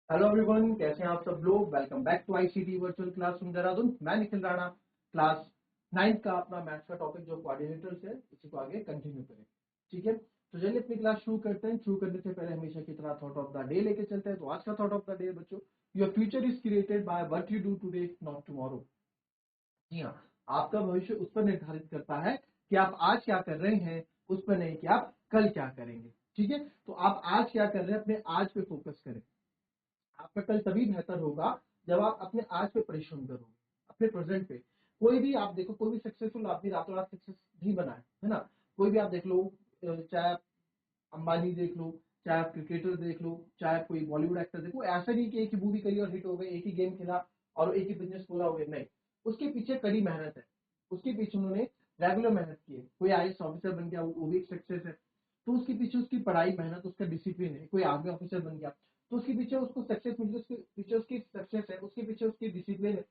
Hello everyone, कैसे हैं आप सब लोग। Welcome back to ICT virtual classroom Dehradun. मैं निखिल राणा, क्लास 9th का अपना मैथ्स का टॉपिक जो कोऑर्डिनेटर्स है इसी को आगे कंटिन्यू करें। ठीक है, तो चलिए अपनी क्लास शुरू करते हैं। शुरू करने से पहले हमेशा की तरह थॉट ऑफ द डे लेके चलते हैं। तो आज का थॉट ऑफ द डे बच्चों, your future is created by what you do today not tomorrow. जी हाँ, आपका भविष्य उस पर निर्धारित करता है कि आप आज क्या कर रहे हैं, उस पर नहीं कि आप कल क्या करेंगे। ठीक है, तो आप आज क्या कर रहे हैं, अपने आज पे फोकस करें। आपका कल तभी बेहतर होगा जब आप अपने आज पे परिश्रम करोगे, अपने प्रेजेंट पे। कोई भी आप देखो, कोई भी सक्सेसफुल आदमी रातों रात सक्सेस नहीं बना है ना। कोई भी आप देख लो, चाहे आप अंबानी देख लो, चाहे आप क्रिकेटर देख लो, चाहे कोई बॉलीवुड एक्टर देखो, ऐसा नहीं कि एक ही मूवी करी और हिट हो गई, एक ही गेम खेला और एक ही बिजनेस पूरा हो गया। नहीं, उसके पीछे कड़ी मेहनत है। उसके पीछे उन्होंने रेगुलर मेहनत की है। कोई आईएएस ऑफिसर बन गया, वो भी एक सक्सेस है। तो उसके पीछे उसकी पढ़ाई, मेहनत, उसका डिसिप्लिन है। कोई आर्मी ऑफिसर बन गया तो उसके पीछे उसको सक्सेस मिली, उसके पीछे उसकी सक्सेस है, उसके पीछे उसकी डिसिप्लिन है।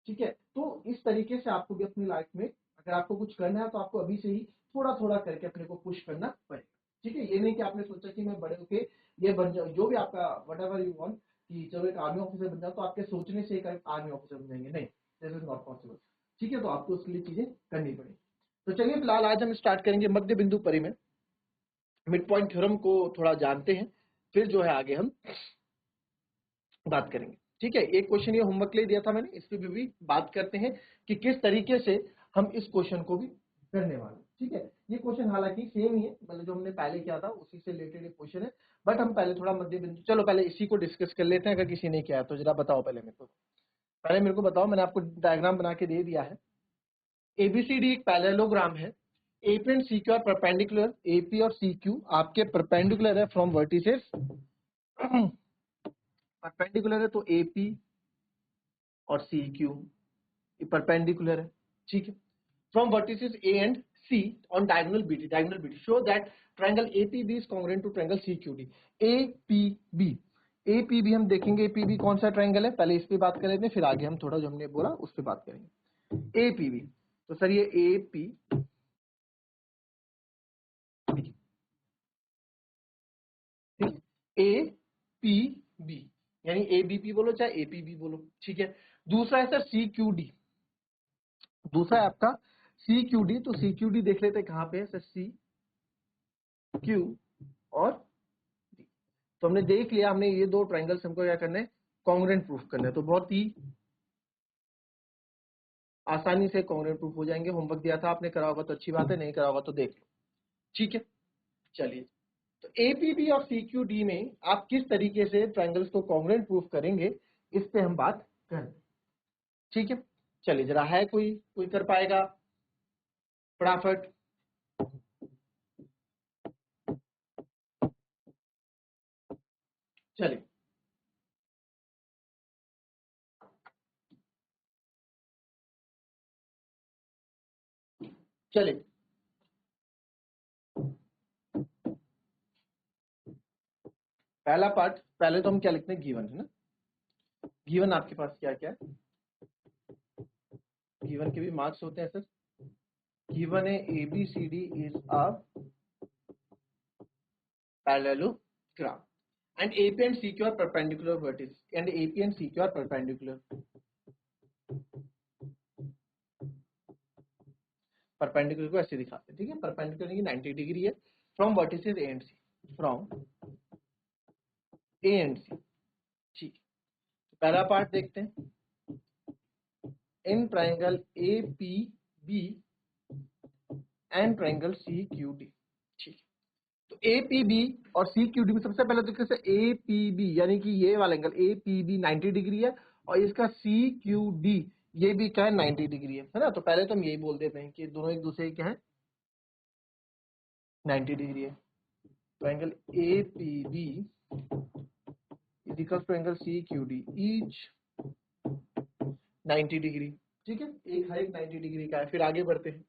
ठीक है, तो इस तरीके से आपको भी अपनी लाइफ में अगर आपको कुछ करना है तो आपको अभी से ही थोड़ा थोड़ा करके अपने को पुश करना पड़ेगा। ठीक है, ये नहीं कि आपने सोचा कि मैं बड़े होके ये बन जाऊँ, जो भी आपका वट एवर यू वांट, कि चलो एक आर्मी ऑफिसर बन जाओ, तो आपके सोचने से एक आर्मी ऑफिसर बन जाएंगे। नहीं, दिस इज नॉट पॉसिबल। ठीक है, तो आपको उसके लिए चीजें करनी पड़ेगी। तो चलिए फिलहाल आज हम स्टार्ट करेंगे मध्य बिंदु परिमेय, मिड पॉइंट थ्योरम को थोड़ा जानते हैं, फिर जो है आगे हम बात करेंगे। ठीक है, एक क्वेश्चन ये होमवर्क के लिए दिया था मैंने, इस पे भी बात करते हैं कि किस तरीके से हम इस क्वेश्चन को भी करने वाले। ठीक है, ये क्वेश्चन हालांकि सेम ही है, मतलब जो हमने पहले किया था उसी से रिलेटेड एक क्वेश्चन है, बट हम पहले थोड़ा मध्य बिंदु, चलो पहले इसी को डिस्कस कर लेते हैं। अगर किसी ने किया है तो जरा बताओ, पहले मेरे को बताओ। मैंने आपको डायग्राम बना के दे दिया है। एबीसीडी एक पैरेललोग्राम है। AP and C Q are perpendicular. AP और सी क्यू आपके परपेंडिकुलर है फ्रॉम वर्टिसेस। परपेंडिकुलर है तो एपी और सी क्यू परपेंडिकुलर है। ठीक है, from vertices A and C on diagonal BT, show that triangle APB is congruent to triangle CQD. APB, APB हम देखेंगे एपीबी कौन सा ट्रायंगल है, पहले इस पे बात कर लेते हैं, फिर आगे हम थोड़ा जो हमने बोला उस पे बात करेंगे। एपीबी, तो सर ये एपी, ए पी बी, यानी एबीपी बोलो चाहे एपीबी बोलो। ठीक है, दूसरा है सर सी क्यू डी, दूसरा है आपका सी क्यू डी। तो सी क्यू डी देख लेते हैं कहां पे है सर, सी क्यू और डी। तो हमने देख लिया, हमने ये दो ट्रायंगल्स हमको क्या करना है, कॉन्ग्रुएंट प्रूफ करना है। तो बहुत ही आसानी से कॉन्ग्रुएंट प्रूफ हो जाएंगे। होमवर्क दिया था आपने, करा होगा तो अच्छी बात है, नहीं करा होगा तो देख लो। ठीक है, चलिए, तो एपीबी और सीक्यूडी में आप किस तरीके से ट्रायंगल्स को कॉन्ग्रुएंट प्रूफ करेंगे, इस पे हम बात करें। ठीक है, चलिए जरा है कोई कोई कर पाएगा फटाफट। चलिए, चलिए पहला पार्ट, पहले तो हम क्या लिखते हैं, गिवन है ना। गिवन आपके पास क्या क्या है, गिवन के भी मार्क्स होते हैं सर। गिवन है ABCD is a parallelogram and AP and CQ are perpendicular vertices and AP and CQ are perpendicular, perpendicular को ऐसे दिखाते हैं। ठीक है, परपेंडिकुलर की 90 डिग्री है from vertices A and C, from A and C. ठीक है, तो पहला पार्ट देखते हैं, in triangle APB and triangle CQD। ठीक है, तो APB और CQD में सबसे पहले देखते हैं APB, यानी कि ये वाला एंगल APB 90 डिग्री है और इसका CQD ये भी क्या है, 90 डिग्री है ना। तो पहले तो हम यही बोल देते हैं कि दोनों एक दूसरे के क्या है, 90 डिग्री है। तो angle APB is equal to angle CQD each 90 degree. ठीक है, एक हर एक 90 डिग्री का है। फिर आगे बढ़ते हैं,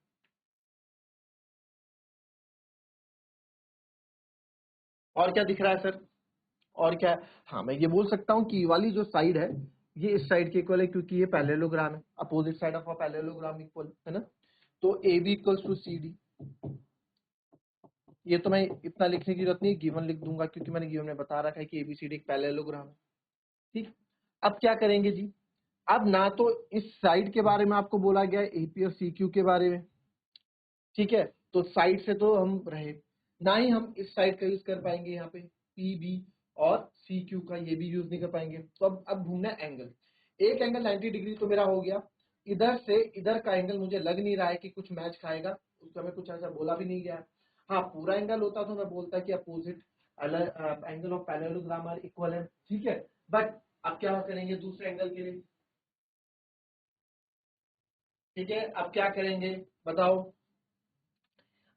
और क्या दिख रहा है सर, और क्या है? हाँ, मैं ये बोल सकता हूँ कि ये वाली जो साइड है ये इस साइड के इक्वल है, क्योंकि ये पैरेललोग्राम है, opposite side of a parallelogram equal है ना। तो AB इक्वल्स टू CD। ये तो मैं इतना लिखने की जरूरत नहीं, गिवन लिख दूंगा, क्योंकि मैंने गिवन में बता रखा है कि ABCD एक पैरेललोग्राम है। ठीक, अब क्या करेंगे जी, अब ना तो इस साइड के बारे में आपको बोला गया एपी और सीक्यू के बारे में, ठीक है, तो साइड से तो हम रहे, ना ही हम इस साइड का यूज कर पाएंगे, यहाँ पे पी बी और सी क्यू का ये भी यूज नहीं कर पाएंगे। तो अब ढूंढना है एंगल, एक एंगल 90 डिग्री तो मेरा हो गया, इधर से इधर का एंगल मुझे लग नहीं रहा है कि कुछ मैच खाएगा, उसका मैं कुछ ऐसा बोला भी नहीं गया। हाँ, पूरा एंगल होता तो मैं बोलता कि opposite angle of parallelogram are equal है, ठीक है, बट अब क्या करेंगे दूसरे एंगल के लिए, ठीक है, अब क्या करेंगे बताओ,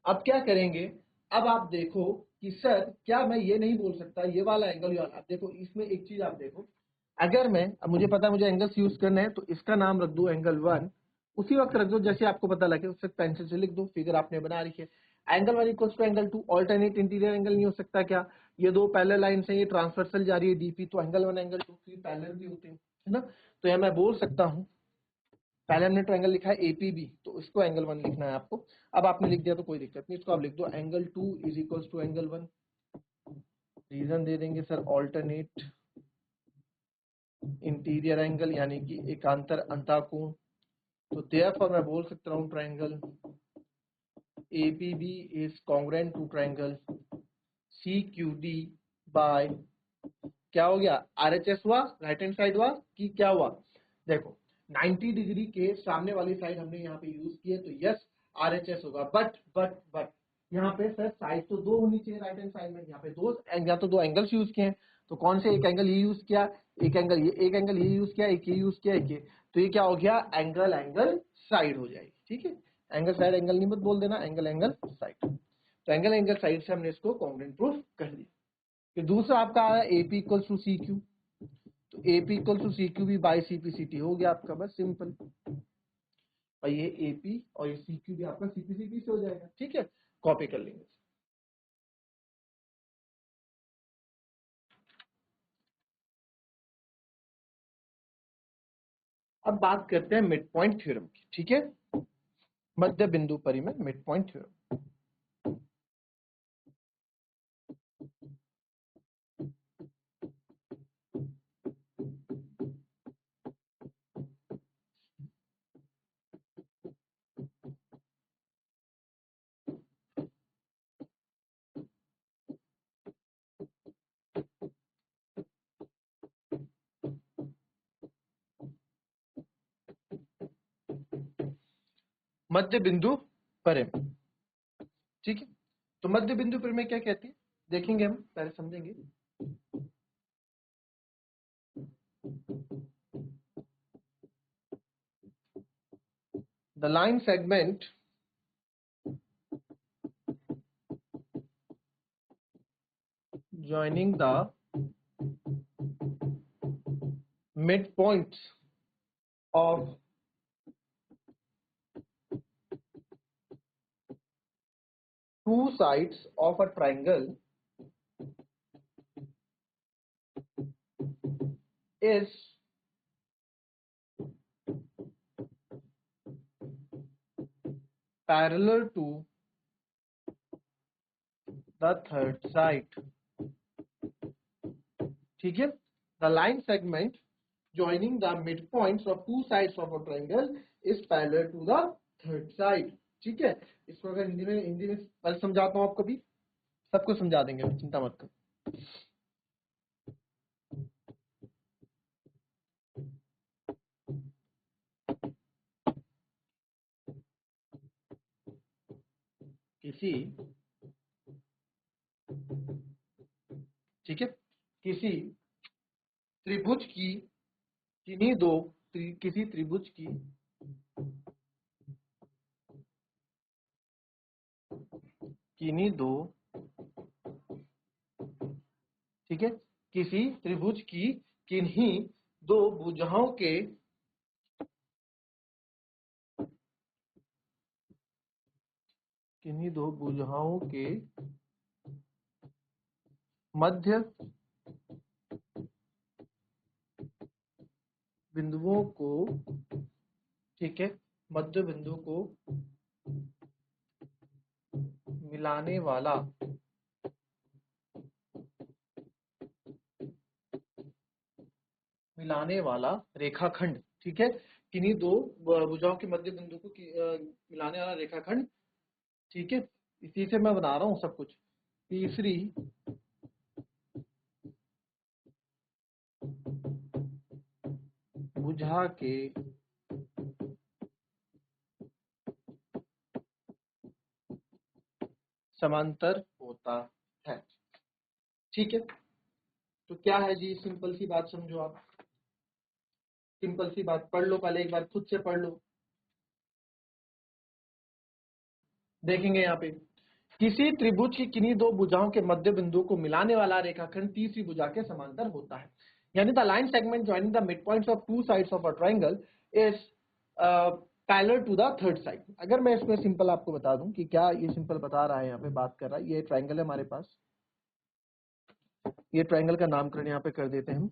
अब क्या करेंगे, अब आप देखो कि सर क्या मैं ये नहीं बोल सकता ये वाला एंगल ये वाला, आप देखो इसमें एक चीज आप देखो, अगर मैं, अब मुझे पता है मुझे एंगल्स यूज करना है, तो इसका नाम रख दो एंगल 1, उसी वक्त रख दो जैसे आपको पता लगे, उससे पेंसिल से लिख दो, फिगर आपने बना रखी है, angle 1 equals to angle 2, alternate interior angle नहीं हो सकता क्या, ये दो पैरेलल लाइंस हैं, ये ट्रांसवर्सल जा रही है डीपी, तो एंगल 1 एंगल 2 की पैरेलल भी होते हैं, है ना, तो यह मैं बोल सकता हूँ, पहले हमने ट्रायंगल लिखा है एपीबी, तो इसको एंगल 1 लिखना है आपको, अब आपने लिख दिया तो कोई दिक्कत नहीं, इसको आप लिख दो angle 2 is equals to angle 1, reason दे देंगे सर ऑल्टरनेट इंटीरियर एंगल यानी कि एकांतर अंतःकोण, तो देयरफॉर मैं बोल सकता हूँ triangle APB is congruent to triangle CQD by, क्या हो गया, आरएचएस हुआ, राइट हैंड साइड हुआ कि क्या हुआ, देखो 90 डिग्री के सामने वाली साइड हमने यहाँ पे यूज किए, तो यस आरएचएस होगा, बट यहाँ पे सर साइड तो दो होनी चाहिए राइट हैंड साइड में, यहाँ पे दो, या तो दो एंगल्स यूज किए हैं, तो कौन से, एक एंगल ये यूज किया, एक एंगल ये, एक एंगल ये यूज किया, एक ये यूज किया, एक ये, तो ये क्या हो गया, एंगल एंगल साइड हो जाएगी, ठीक है, एंगल साइड एंगल नहीं मत बोल देना, एंगल एंगल साइड, तो एंगल एंगल साइड से हमने इसको कॉन्ग्रुएंट प्रूफ कर दिया। फिर दूसरा आपका आया AP equal to C Q, तो AP equal to C Q भी बाई CPCT हो गया आपका, बस सिंपल, और ये AP और ये CQ भी आपका CPCT से हो जाएगा, ठीक है, कॉपी कर लेंगे। अब बात करते हैं मिड पॉइंट थ्योरम की, ठीक है, मध्य बिंदु परिमेय मिड पॉइंट थ्योरम। मध्य बिंदु परिमेय, ठीक है, तो मध्य बिंदु परिमेय क्या कहती है, देखेंगे हम, पहले समझेंगे। The line segment joining the midpoints of two sides of a triangle is parallel to the third side, ठीक है, the line segment joining the midpoints of two sides of a triangle is parallel to the third side, ठीक है, इसको अगर हिंदी में पहले समझाता हूँ आपको, भी सबको समझा देंगे, चिंता मत करो। किसी, ठीक है, किसी त्रिभुज की किन्हीं दो किसी त्रिभुज की किन्हीं दो, ठीक है, किसी त्रिभुज की किन्हीं दो भुजाओं के किन्हीं दो भुजाओं के मध्य बिंदुओं को, ठीक है, मध्य बिंदु को मिलाने वाला मिलाने वाला रेखाखंड, ठीक है, किन्हीं दो भुजाओं के मध्य बिंदु को मिलाने वाला रेखाखंड, ठीक है, इसी से मैं बना रहा हूं सब कुछ। तीसरी भुजा के समांतर होता है, ठीक है। तो क्या है जी, सिंपल सी बात समझो आप, सिंपल सी बात पढ़ लो, पहले एक बार खुद से पढ़ लो। देखेंगे यहाँ पे, किसी त्रिभुज की किन्हीं दो भुजाओं के मध्य बिंदु को मिलाने वाला रेखाखंड तीसरी भुजा के समांतर होता है। यानी the line segment joining the mid points of two sides of a triangle is parallel to the third side. अगर मैं इसमें सिंपल आपको बता दूं कि क्या ये सिंपल बता रहा है, यहाँ पे बात कर रहा है, ये ट्रायंगल है हमारे पास, ये ट्रायंगल का नामकरण यहाँ पे कर देते हैं हम,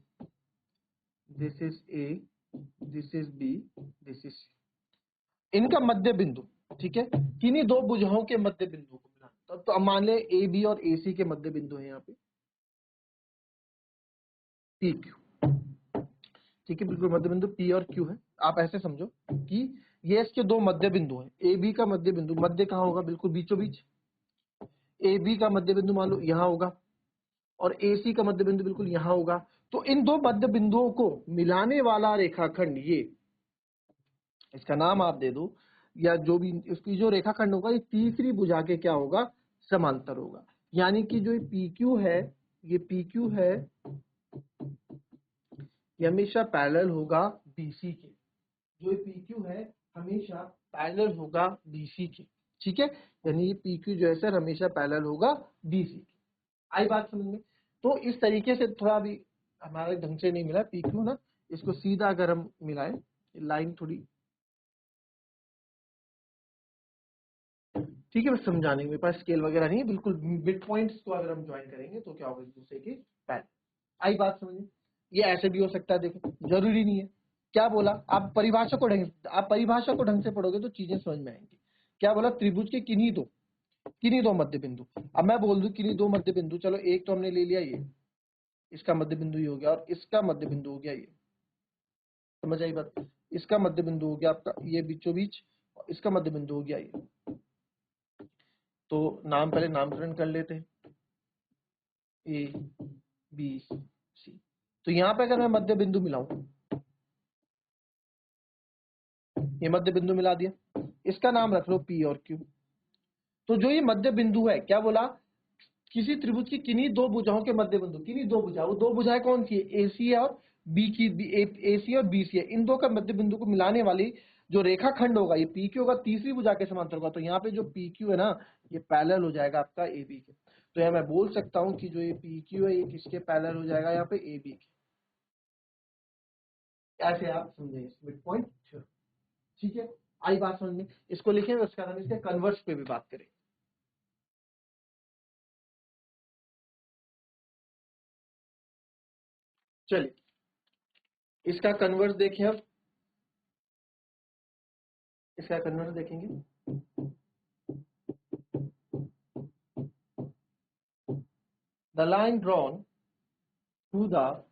this is A, this is B, this is, इनका मध्य बिंदु, ठीक है, किन्हीं दो भुजाओं के मध्य बिंदु को मिलाना। तो अब मान ले ए बी और ए सी के मध्य बिंदु है यहाँ पे पी क्यू, ठीक है, बिल्कुल मध्य बिंदु पी और क्यू है। आप ऐसे समझो कि ये इसके दो मध्य बिंदु हैं, ए बी का मध्य बिंदु, मध्य कहाँ होगा, बिल्कुल बीचों बीच। ए बी का मध्य बिंदु मान लो यहाँ होगा और ए सी का मध्य बिंदु बिल्कुल यहाँ होगा। तो इन दो मध्य बिंदुओं को मिलाने वाला रेखाखंड, ये इसका नाम आप दे दो, या जो भी इसकी जो रेखाखंड होगा, ये तीसरी भुजा के क्या होगा, समांतर होगा। यानी कि जो ये पी क्यू है, ये पी क्यू है, ये हमेशा पैरेलल होगा बीसी के, जो ये पी क्यू है हमेशा पैरेलल होगा बीसी के, ठीक है। यानी ये पी क्यू जो है सर हमेशा पैरेलल होगा बीसी के। आई बात समझ में? तो इस तरीके से थोड़ा भी हमारे ढंग से नहीं मिला पी क्यू ना, इसको सीधा अगर हम मिलाएं, लाइन थोड़ी, ठीक है, बस समझाने के मेरे पास स्केल वगैरह नहीं है, बिल्कुल मिड पॉइंट्स को अगर हम ज्वाइन करेंगे तो क्या होगा, एक दूसरे के पैरेलल। आई बात समझ में? ये ऐसे भी हो सकता है, देखो जरूरी नहीं है। क्या बोला, आप परिभाषा को ढंग से पढ़ोगे तो चीजें समझ में आएंगी। क्या बोला, त्रिभुज के किन्हीं दो मध्य बिंदु। अब मैं बोल दूं किन्हीं दो मध्य बिंदु, चलो एक तो हमने ले लिया, ये इसका मध्य बिंदु ये हो गया और इसका मध्य बिंदु हो गया ये, समझ आई बात? इसका मध्य बिंदु हो गया आपका ये बीचों बीच, और इसका मध्य बिंदु हो गया ये। तो नाम पहले नामकरण कर लेते हैं, ए बी सी। तो यहाँ पे अगर मैं मध्य बिंदु मिलाऊं, ये मध्य बिंदु मिला दिया, इसका नाम रख लो पी और क्यू। तो जो ये मध्य बिंदु है, क्या बोला, किसी त्रिभुज की किन्हीं दो भुजाओं के मध्य बिंदु, किन्हीं दो भुजा, वो दो भुजाएं कौन सी है, एसी है और बी की, एसी और बीसी है, इन दो का मध्य बिंदु को मिलाने वाली जो रेखाखंड होगा, ये पी क्यू होगा, तीसरी भुजा के समांतर होगा। तो यहाँ पे जो पी क्यू है ना, ये पैरेलल हो जाएगा आपका ए बी के। तो यहाँ मैं बोल सकता हूँ कि जो ये पी क्यू है, ये किसके पैरेलल हो जाएगा, यहाँ पे ए बी के। ऐसे आप समझेंगे मिड पॉइंट, ठीक है। आई बात समझ में? इसको लिखेंगे, उसके बाद हम इसके कन्वर्स पे भी बात करेंगे। चलिए इसका कन्वर्स देखें, अब इसका कन्वर्स देखेंगे। The line drawn through the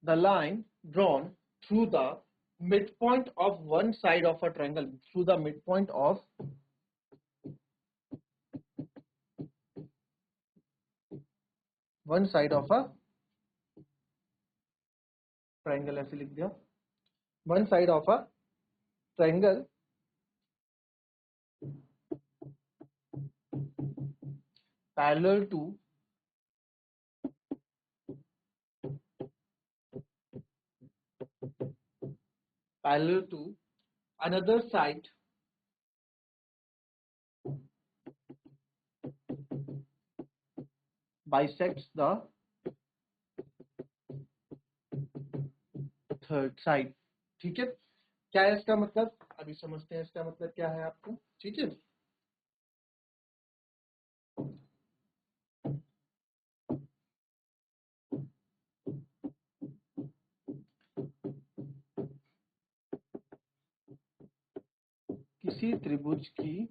line drawn through the midpoint of one side of a triangle, through the midpoint of one side of a triangle, ऐसे लिख दिया, one side of a triangle parallel to another side bisects the third side, ठीक है। क्या है इसका मतलब, अभी समझते हैं इसका मतलब क्या है आपको, ठीक है। किसी त्रिभुज की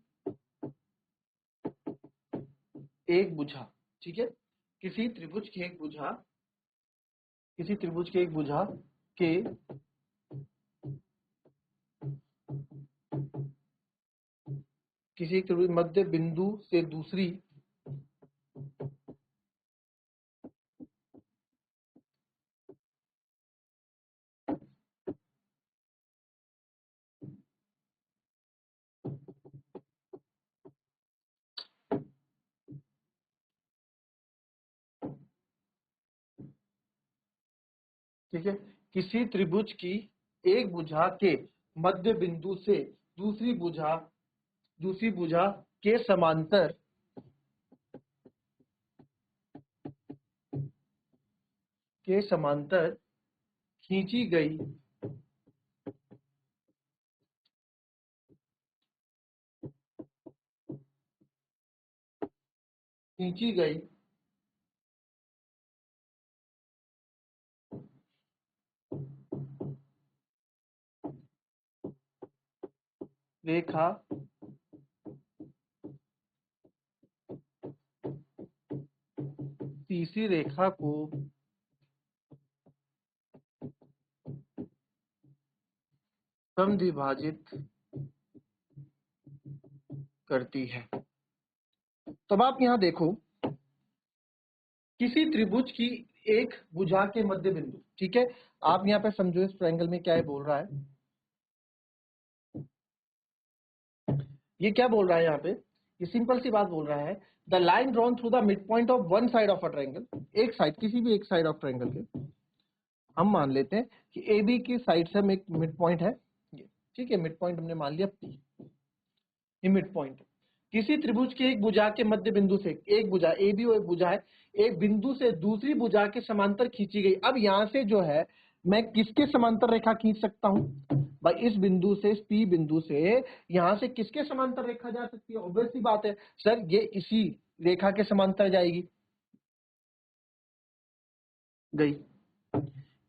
एक भुजा, ठीक है, किसी त्रिभुज के एक भुजा, किसी त्रिभुज के एक भुजा के किसी एक त्रिभुज मध्य बिंदु से दूसरी ठीक है, किसी त्रिभुज की एक भुजा के मध्य बिंदु से दूसरी भुजा के समांतर खींची गई रेखा तीसरी रेखा को समद्विभाजित करती है। तब आप यहां देखो, किसी त्रिभुज की एक भुजा के मध्य बिंदु, ठीक है, आप यहां पे समझो इस ट्रायंगल में क्या है बोल रहा है, ये क्या बोल रहा है यहाँ पे, ये सिंपल सी बात बोल रहा है, the line drawn through the mid point of one side of a triangle, एक साइड, किसी भी एक साइड ऑफ ट्रायंगल के, हम मान लेते हैं कि ए बी की साइड से हम एक मिड पॉइंट है ये, ठीक है, मिड पॉइंट हमने मान लिया P, ये मिड पॉइंट है। किसी त्रिभुज के एक भुजा के मध्य बिंदु से, एक भुजा ए बी और एक भुजा है, एक बिंदु से दूसरी भुजा के समांतर खींची गई। अब यहां से जो है मैं किसके समांतर रेखा खींच सकता हूं भाई, इस बिंदु से, इस P बिंदु से यहां से किसके समांतर रेखा जा सकती है, ऑब्वियस सी बात है सर, ये इसी रेखा के समांतर जाएगी, गई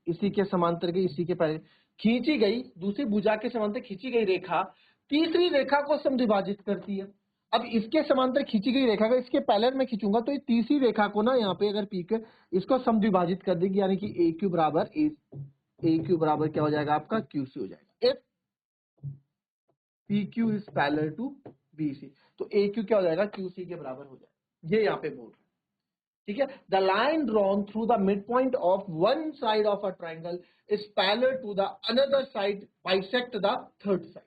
इसी के समांतर गई, इसी के पहले खींची गई, दूसरी भुजा के समांतर खींची गई रेखा तीसरी रेखा को समद्विभाजित करती है। अब इसके समांतर खींची गई रेखा का इसके पैरेलल में खींचूंगा तो ये तीसरी रेखा को ना यहाँ पे अगर पी के इसको समद्विभाजित कर देगी, यानी कि ए क्यू बराबर क्या हो जाएगा आपका क्यू सी हो जाएगा। If P Q is parallel to B C, तो ए क्यू क्या हो जाएगा, क्यू सी के बराबर हो जाएगा, ये यहाँ पे बोल रहे हैं, ठीक है। The line drawn through the mid point of one side of a triangle is parallel to the another side bisect the third side,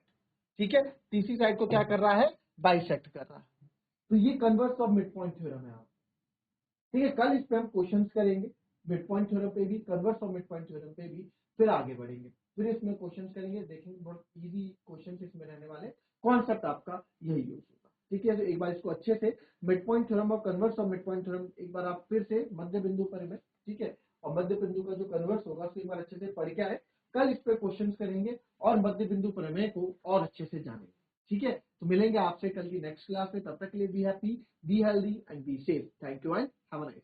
ठीक है, तीसरी साइड को क्या कर रहा है, बाइसेक्ट कर रहा है। तो ये converse of mid point theorem है, ठीक है। कल इस पे हम क्वेश्चंस करेंगे, मिड पॉइंट थ्योरम पे भी, converse of mid point theorem पे भी, फिर आगे बढ़ेंगे, फिर इसमें क्वेश्चंस करेंगे, देखेंगे बहुत इजी क्वेश्चंस इसमें रहने वाले, कॉन्सेप्ट आपका यही यूज होगा, ठीक है। तो एक बार इसको अच्छे से मिड पॉइंट थ्योरम और converse of mid point theorem एक बार आप फिर से मध्य बिंदु पर में, ठीक है, और मध्य बिंदु का जो कन्वर्स होगा उसको एक बार अच्छे से पढ़ के आए, कल इस पे क्वेश्चंस करेंगे और मध्य बिंदु प्रमेय को और अच्छे से जानेंगे, ठीक है। तो मिलेंगे आपसे कल की नेक्स्ट क्लास में, तब तक के लिए be happy, be healthy and be safe. Thank you and have a nice